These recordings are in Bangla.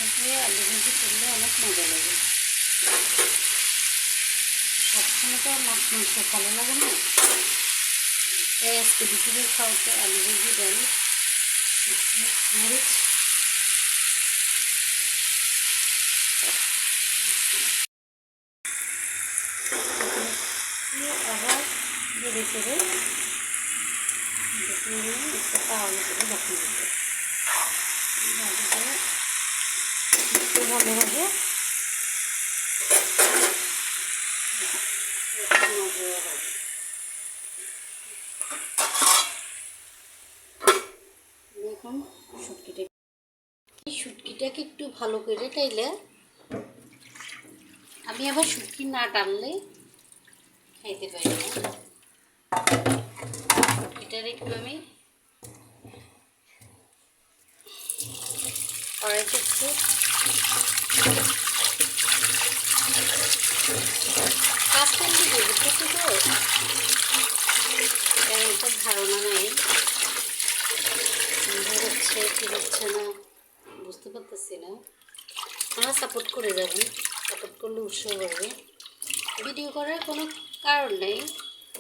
থেকে আলু ভাজি করলে অনেক মজা লাগে। সবসময় তো মাছ মাংস ভালো লাগে না, তাই আজকে দুপুরে খাওয়াতে আলু ভাজি, ডাল, মরিচ। আবার ধীরে ধীরে একটা তাওয়ার করে বসিয়ে দিতে একটু ভালোভাবে এখন শুটকিটাকে একটু ভালো করে টাইলে, আমি আবার শুটকি না টানলে খাইতে পারি না। শুটকিটার একটু আমি কড়াইতে একটু কাঁচা দিয়ে বুঝতেছি তো, এটা ধারণা নাই হচ্ছে কি হচ্ছে না, বুঝতে পারতেছি না। আপনারা সাপোর্ট করে যাবেন, সাপোর্ট করলে উৎসাহ করবে। ভিডিও করার কোনো কারণ নেই,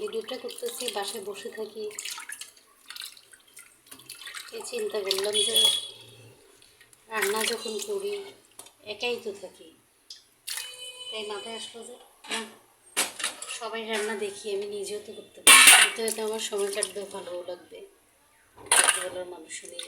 ভিডিওটা করতেছি বাসায় বসে থাকি, এই চিন্তা করলাম যে রান্না যখন করি একাই তো থাকি, তাই মাথায় আসলো যে না, সবাই রান্না দেখি, আমি নিজেও তো করতে পারি, এতে হয়তো আমার সময় কাটবে, ভালোও লাগবে, বলার মানুষ নেই।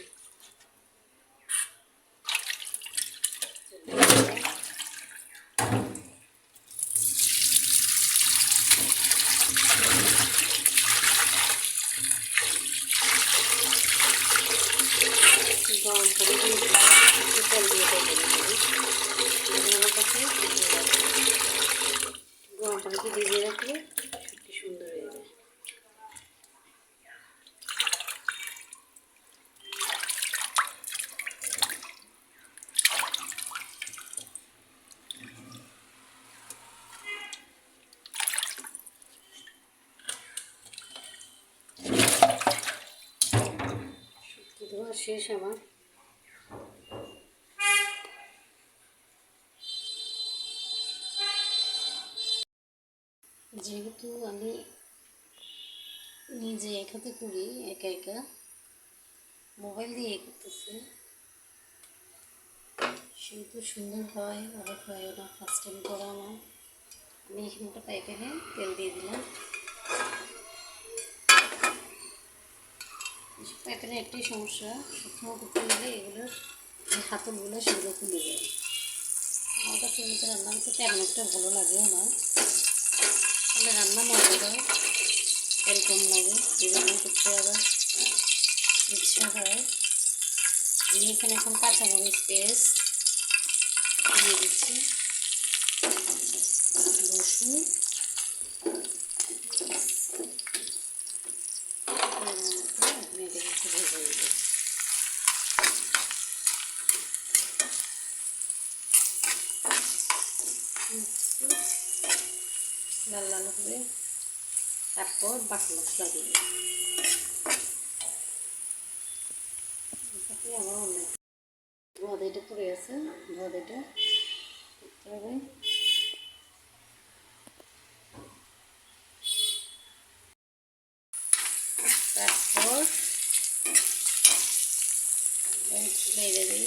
গরম পানি দিয়ে তেল দিয়ে আমার কাছে গরম পানিতে ভিজিয়ে রাখলে কি সুন্দর হয়ে যায়। শুটকি ধোয়া শেষ আমার। যেহেতু আমি নিজে এক হাতে করি, একা একা মোবাইল দিয়ে করতেছি, সেহেতু সুন্দর হয়, অবাক হয় না। ফার্স্ট টাইম করা আমার। আমি এখানে একটা প্যাকেটে তেল দিয়ে দিলাম। প্যাকেটে একটাই সমস্যা, সবসময় করতে গেলে এগুলোর যে হাতলগুলো সেগুলো খুলে যায়। আমার কাছে এমনিতে রান্না করতে তেমন একটা ভালো লাগেও না, তাহলে রান্না মজা হয়, তেল কম লাগে, এই জন্য করতে আবার ইচ্ছা হয়। আমি এখানে এখন কাঁচামরিচ পেস্ট দিয়ে দিচ্ছি, রসুন, লাল লাল করে, তারপর বাকি মশলা দিয়ে আমার অনেক ধোয়াদাইটা পড়ে আছে, ধোয়াদাইটা করতে হবে। তারপর মেরে দিই।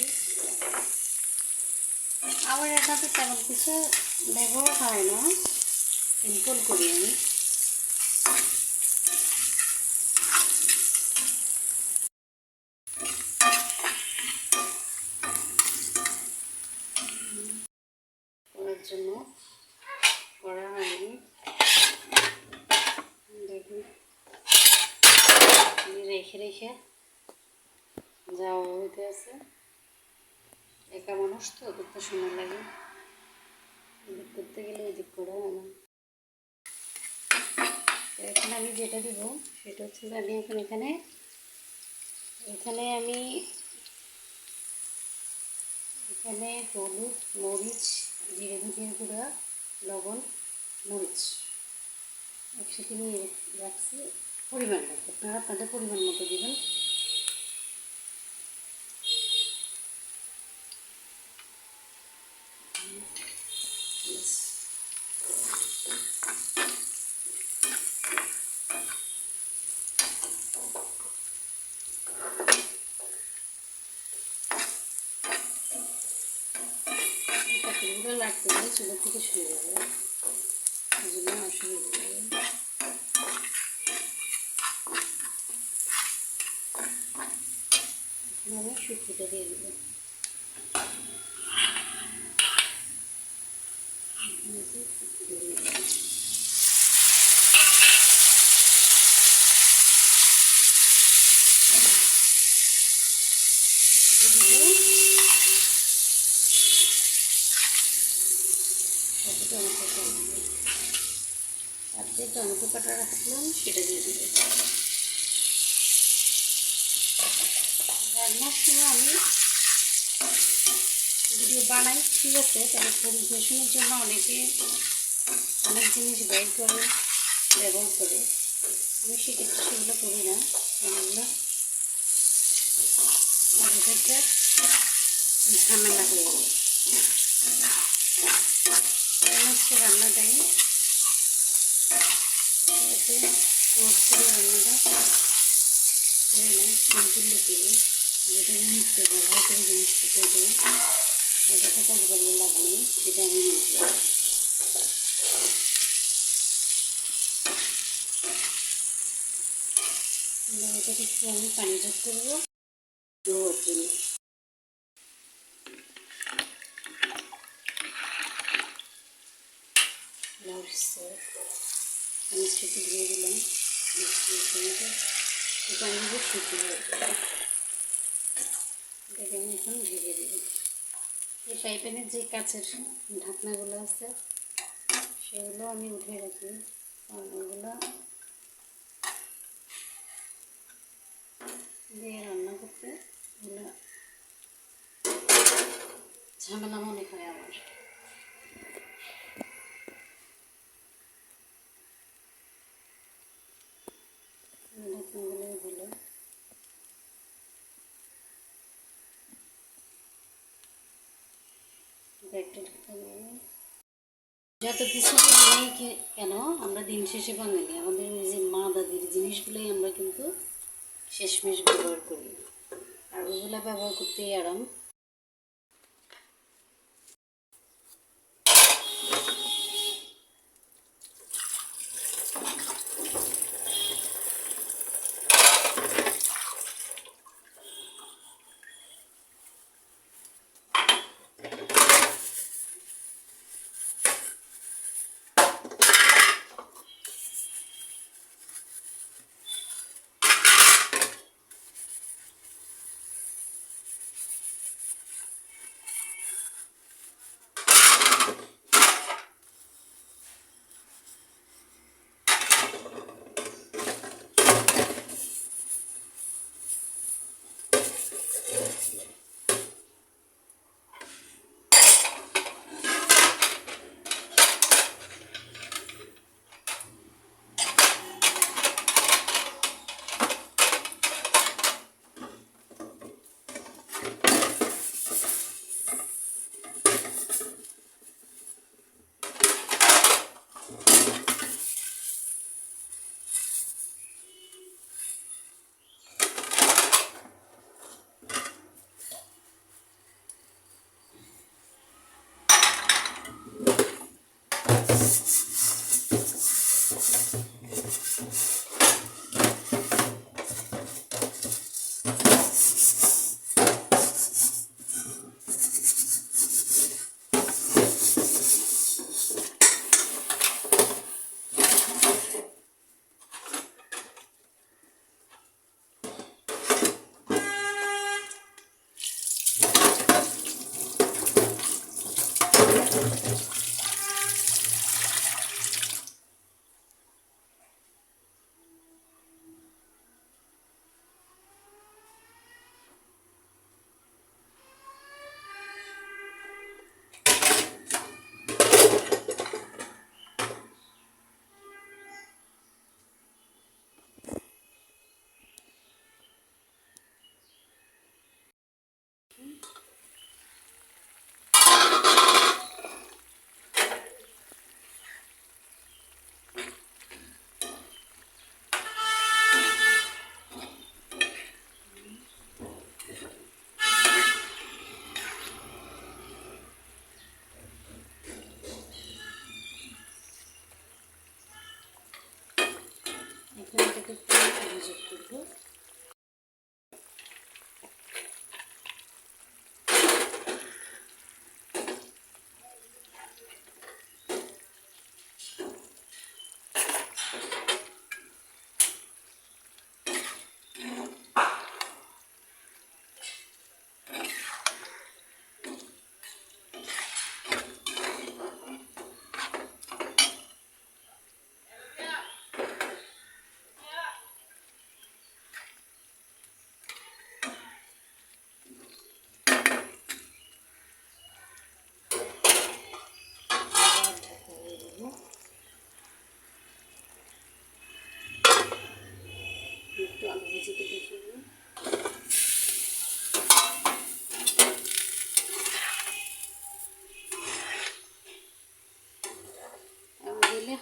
আমার এটাতে তেমন কিছু ব্যবহার হয় না, সিম্পল করি আমি। করার জন্য করা হয়নি, দেখুন রেখে রেখে যাওয়া হইতে আছে। একা মানুষ তো, করতে সময় লাগে, এদিক করতে গেলে এদিক করা হয় না। এখন আমি যেটা দেবো সেটা হচ্ছে যে আমি এখন এখানে আমি এখানে হলুদ, মরিচ, জিরে ধনিয়ার গুঁড়া, লবণ, মরিচ একসাথে নিয়ে রাখছি পরিমাণ মতো। আপনারা আপনাদের পরিমাণ মতো দেবেন। এগুলো লাগতে গেলে চুলো থেকে শুয়ে যাবে, এই জন্য অসুবিধা হবে। আমি শুকিয়ে দিয়ে দেবো। আর যে টমেটো কাটা রাখলাম সেটা দিয়ে দেবো। রান্নার সময় আমি ভিডিও বানাই ঠিক আছে, তবে পরিবেশনের জন্য অনেকে অনেক জিনিস বের করে ব্যবহার করে, আমি সেক্ষেত্রে সেগুলো করি না। এগুলো একটা ঝামেলা হয়ে গেল হচ্ছে রান্নাটাই, এতে টোট করে রান্নাটা করে নেয় সিম্পল করে, যেটা নিত্য ব্যবহার করে জিনিসটা করে দেয়, এটা কাজ করিয়ে লাভ নেই, সেটা আমি মনে করি। এটাকে একটু আমি পানি যোগ করবো ধোয়ার জন্য। আমি সেটি দিয়ে দিলাম, এটা আমি শুকিয়ে এটাকে আমি এখন ভেজে দেবো। এই ফ্রাই প্যানের যে কাচের ঢাকনাগুলো আছে সেগুলো আমি উঠে রাখি, কারণ ওগুলো দিয়ে রান্না করতে ওগুলো ঝামেলা মনে হয় আমার। ঢাকনাগুলোই ভালো। একটা ঢাকা যত কিছু নেই কেন, আমরা দিন শেষে বাঙালি, আমাদের ওই যে মা দাদির জিনিসগুলোই আমরা কিন্তু শেষমেশ ব্যবহার করি, আর ওইগুলো ব্যবহার করতেই আরাম।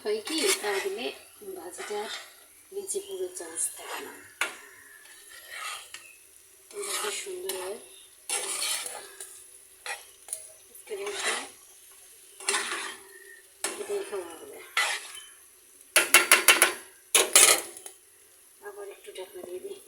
হয় কি, তাও দিলে ভাজিটা নিচে পুরো চান্স থাকে না, খুব সুন্দর হয়। এটাই খাওয়া হবে। আবার একটু ঢাকনা দিয়ে দিই।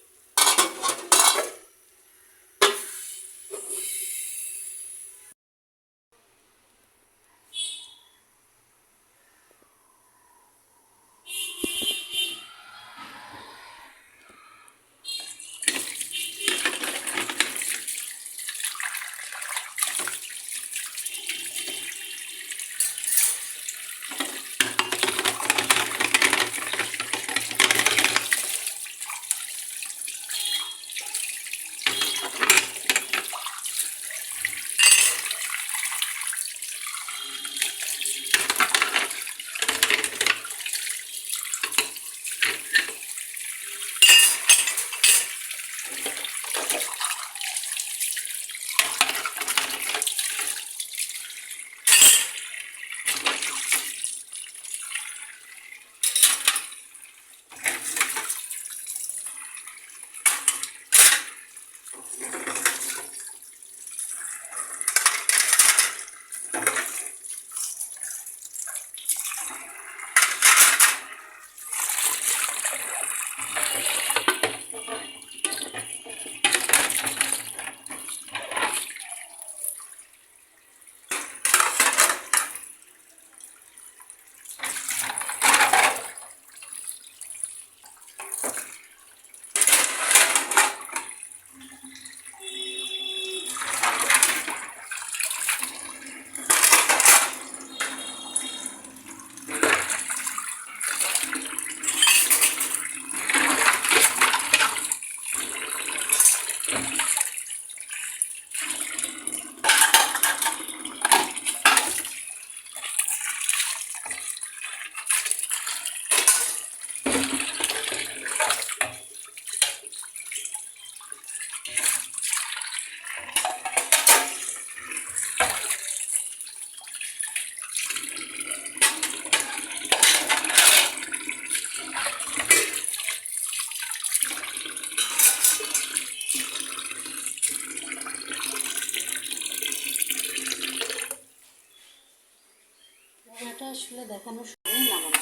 এটা আসলে দেখানোর সময় লাগে না।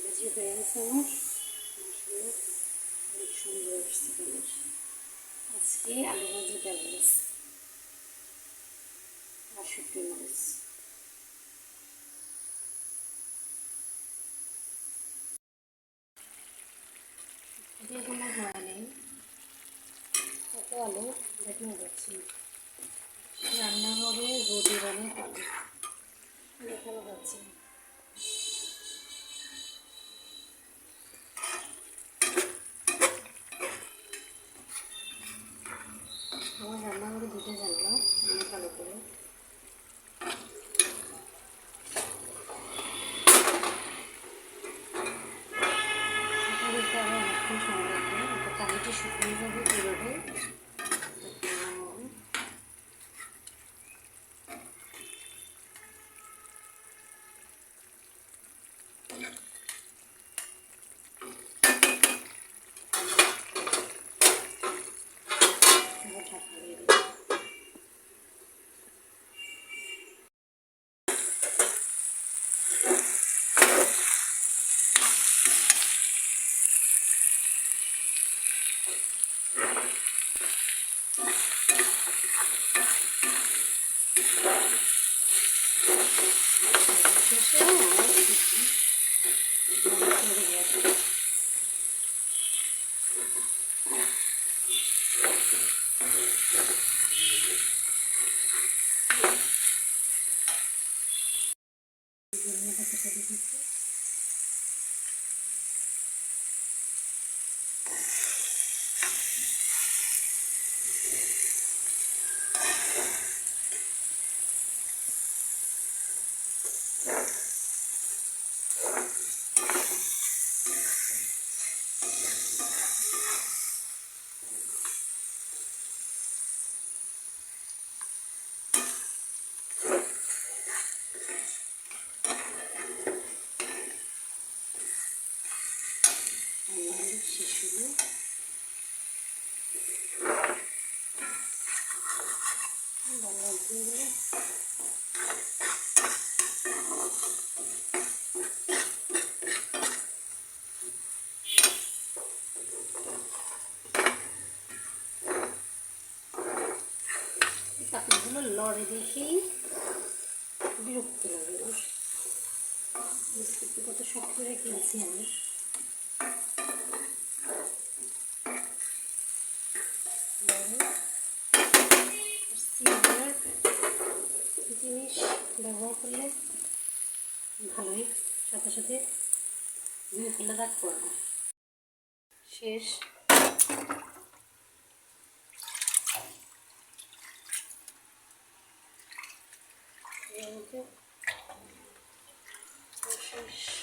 ভাজি হয়ে গেছে আমার, আসলে অনেক সুন্দর আসছে কালার। আজকে আলু ভাজি ডাল আর শুকনো মরিচ। এটা কোনো হয় নেই, কত আলু দেখানো যাচ্ছে না। রান্না হবে রোদের অনেক আলু, দেখানো যাচ্ছে না। আমার রান্নাঘরে দুটো জানলা, অনেক আলো করে। এটা দিতে আরও অনেকক্ষণ সময় লাগবে, এটা পানিটা শুকিয়ে যাবে পুরোটাই। ঢাকা দিয়ে দেবো। রান্নাগুলো শেষ হলো। বাঁধাকপিগুলো পাতিলগুলো লড়ে দেখেই বিরক্ত লাগে আমার। কত শখ করে কিনছি আমি। সিলভার জিনিস ব্যবহার করলে ভালোই, সাথে সাথে ধুয়ে ফেলে দাগ পড়বে। শেষ। শেষ।